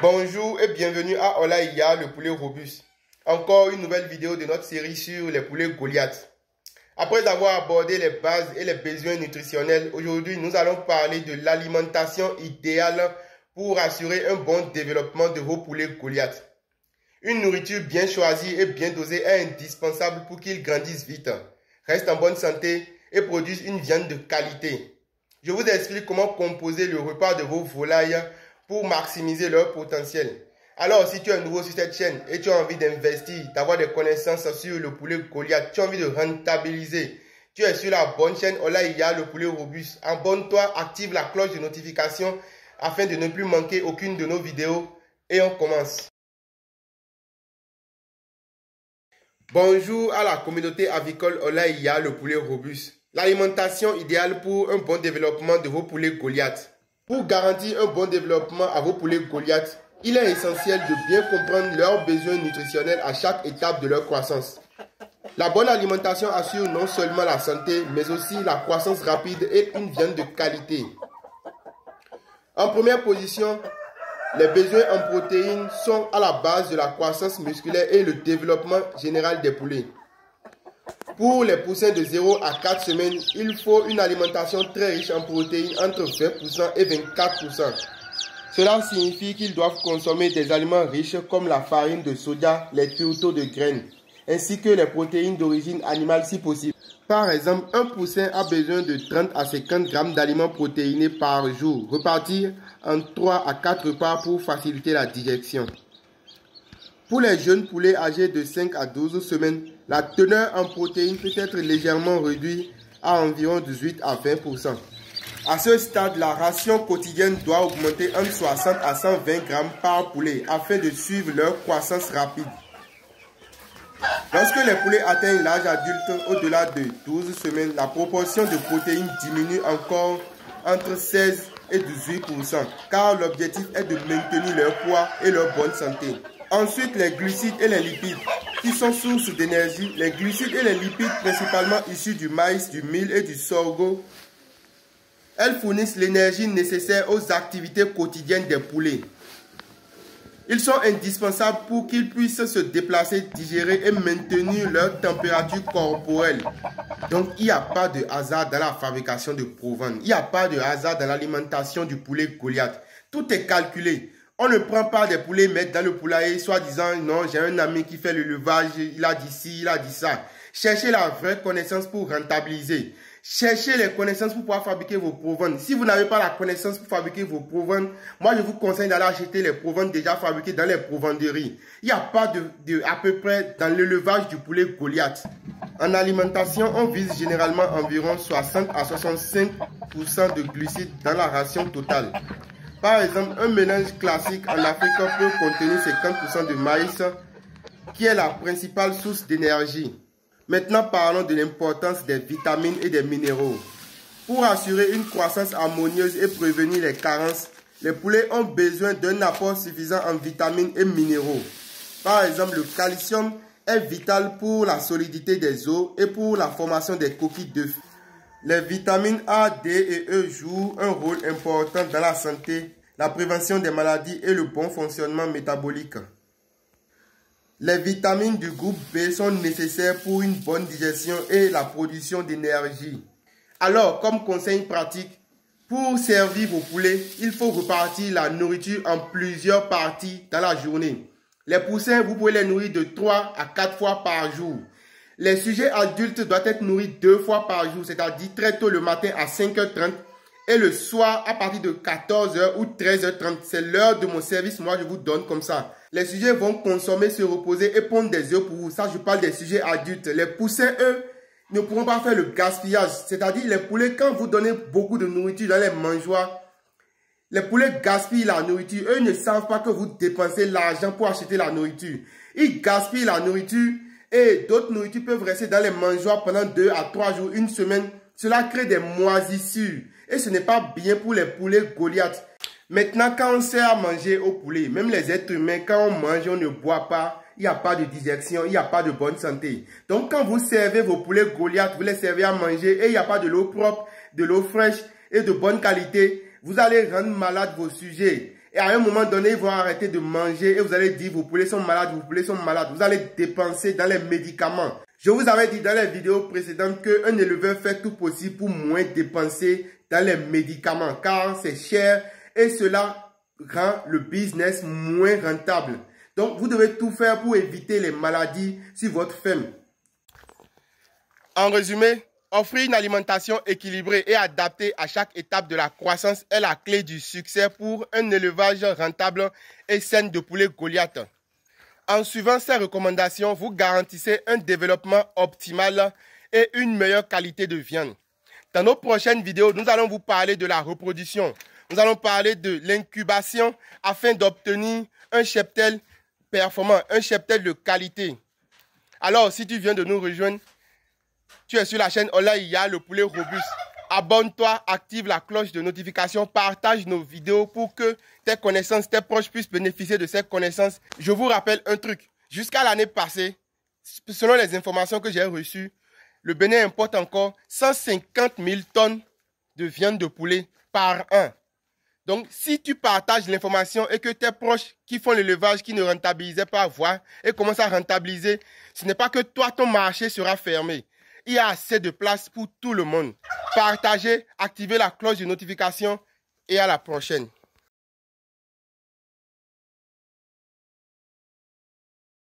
Bonjour et bienvenue à Olaïa, le poulet robuste. Encore une nouvelle vidéo de notre série sur les poulets Goliath. Après avoir abordé les bases et les besoins nutritionnels, aujourd'hui nous allons parler de l'alimentation idéale pour assurer un bon développement de vos poulets Goliath. Une nourriture bien choisie et bien dosée est indispensable pour qu'ils grandissent vite, restent en bonne santé et produisent une viande de qualité. Je vous explique comment composer le repas de vos volailles pour maximiser leur potentiel. Alors, si tu es nouveau sur cette chaîne et tu as envie d'investir, d'avoir des connaissances sur le poulet Goliath, tu as envie de rentabiliser, tu es sur la bonne chaîne Olaïa, le poulet robuste. Abonne-toi, active la cloche de notification afin de ne plus manquer aucune de nos vidéos et on commence. Bonjour à la communauté avicole Olaïa, le poulet robuste. L'alimentation idéale pour un bon développement de vos poulets Goliath. Pour garantir un bon développement à vos poulets Goliath, il est essentiel de bien comprendre leurs besoins nutritionnels à chaque étape de leur croissance. La bonne alimentation assure non seulement la santé, mais aussi la croissance rapide et une viande de qualité. En première position, les besoins en protéines sont à la base de la croissance musculaire et le développement général des poulets. Pour les poussins de 0 à 4 semaines, il faut une alimentation très riche en protéines entre 20% et 24%. Cela signifie qu'ils doivent consommer des aliments riches comme la farine de soja, les tourteaux de graines, ainsi que les protéines d'origine animale si possible. Par exemple, un poussin a besoin de 30 à 50 grammes d'aliments protéinés par jour, repartis en 3 à 4 repas pour faciliter la digestion. Pour les jeunes poulets âgés de 5 à 12 semaines, la teneur en protéines peut être légèrement réduite à environ 18 à 20%. À ce stade, la ration quotidienne doit augmenter entre 60 à 120 grammes par poulet afin de suivre leur croissance rapide. Lorsque les poulets atteignent l'âge adulte au-delà de 12 semaines, la proportion de protéines diminue encore entre 16 et 18%, car l'objectif est de maintenir leur poids et leur bonne santé. Ensuite, les glucides et les lipides, qui sont sources d'énergie. Les glucides et les lipides, principalement issus du maïs, du mil et du sorgho, elles fournissent l'énergie nécessaire aux activités quotidiennes des poulets. Ils sont indispensables pour qu'ils puissent se déplacer, digérer et maintenir leur température corporelle. Donc, il n'y a pas de hasard dans la fabrication de provende. Il n'y a pas de hasard dans l'alimentation du poulet Goliath. Tout est calculé. On ne prend pas des poulets, mettre dans le poulailler, soit disant, non, j'ai un ami qui fait l'élevage, il a dit ci, il a dit ça. Cherchez la vraie connaissance pour rentabiliser. Cherchez les connaissances pour pouvoir fabriquer vos provendes. Si vous n'avez pas la connaissance pour fabriquer vos provendes, moi je vous conseille d'aller acheter les provendes déjà fabriquées dans les provenderies. Il n'y a pas à peu près dans l'élevage du poulet Goliath. En alimentation, on vise généralement environ 60 à 65% de glucides dans la ration totale. Par exemple, un mélange classique en Afrique peut contenir 50% de maïs, qui est la principale source d'énergie. Maintenant, parlons de l'importance des vitamines et des minéraux. Pour assurer une croissance harmonieuse et prévenir les carences, les poulets ont besoin d'un apport suffisant en vitamines et minéraux. Par exemple, le calcium est vital pour la solidité des os et pour la formation des coquilles d'œufs. Les vitamines A, D et E jouent un rôle important dans la santé, la prévention des maladies et le bon fonctionnement métabolique. Les vitamines du groupe B sont nécessaires pour une bonne digestion et la production d'énergie. Alors, comme conseil pratique, pour servir vos poulets, il faut repartir la nourriture en plusieurs parties dans la journée. Les poussins, vous pouvez les nourrir de 3 à 4 fois par jour. Les sujets adultes doivent être nourris 2 fois par jour, c'est-à-dire très tôt le matin à 5h30 et le soir à partir de 14h ou 13h30. C'est l'heure de mon service, moi je vous donne comme ça. Les sujets vont consommer, se reposer et pondre des œufs pour vous. Ça, je parle des sujets adultes. Les poussins, eux, ne pourront pas faire le gaspillage. C'est-à-dire, les poulets, quand vous donnez beaucoup de nourriture dans les mangeoires, les poulets gaspillent la nourriture. Eux ne savent pas que vous dépensez l'argent pour acheter la nourriture. Ils gaspillent la nourriture et d'autres nourritures peuvent rester dans les mangeoires pendant 2 à 3 jours, une semaine. Cela crée des moisissures et ce n'est pas bien pour les poulets Goliath. Maintenant, quand on sert à manger au poulet, même les êtres humains, quand on mange, on ne boit pas, il n'y a pas de digestion, il n'y a pas de bonne santé. Donc, quand vous servez vos poulets Goliath, vous les servez à manger et il n'y a pas de l'eau propre, de l'eau fraîche et de bonne qualité, vous allez rendre malade vos sujets. Et à un moment donné, ils vont arrêter de manger et vous allez dire, vos poulets sont malades, vos poulets sont malades. Vous allez dépenser dans les médicaments. Je vous avais dit dans les vidéos précédentes qu'un éleveur fait tout possible pour moins dépenser dans les médicaments car c'est cher et cela rend le business moins rentable. Donc, vous devez tout faire pour éviter les maladies sur votre ferme. En résumé, offrir une alimentation équilibrée et adaptée à chaque étape de la croissance est la clé du succès pour un élevage rentable et sain de poulets Goliath. En suivant ces recommandations, vous garantissez un développement optimal et une meilleure qualité de viande. Dans nos prochaines vidéos, nous allons vous parler de la reproduction. Nous allons parler de l'incubation afin d'obtenir un cheptel performant, un cheptel de qualité. Alors, si tu viens de nous rejoindre, tu es sur la chaîne Olaïya, le poulet robuste. Abonne-toi, active la cloche de notification, partage nos vidéos pour que tes connaissances, tes proches puissent bénéficier de ces connaissances. Je vous rappelle un truc. Jusqu'à l'année passée, selon les informations que j'ai reçues, le Bénin importe encore 150 000 tonnes de viande de poulet par an. Donc, si tu partages l'information et que tes proches qui font l'élevage, qui ne rentabilisaient pas, voient et commencent à rentabiliser, ce n'est pas que toi, ton marché sera fermé. Il y a assez de place pour tout le monde. Partagez, activez la cloche de notification et à la prochaine.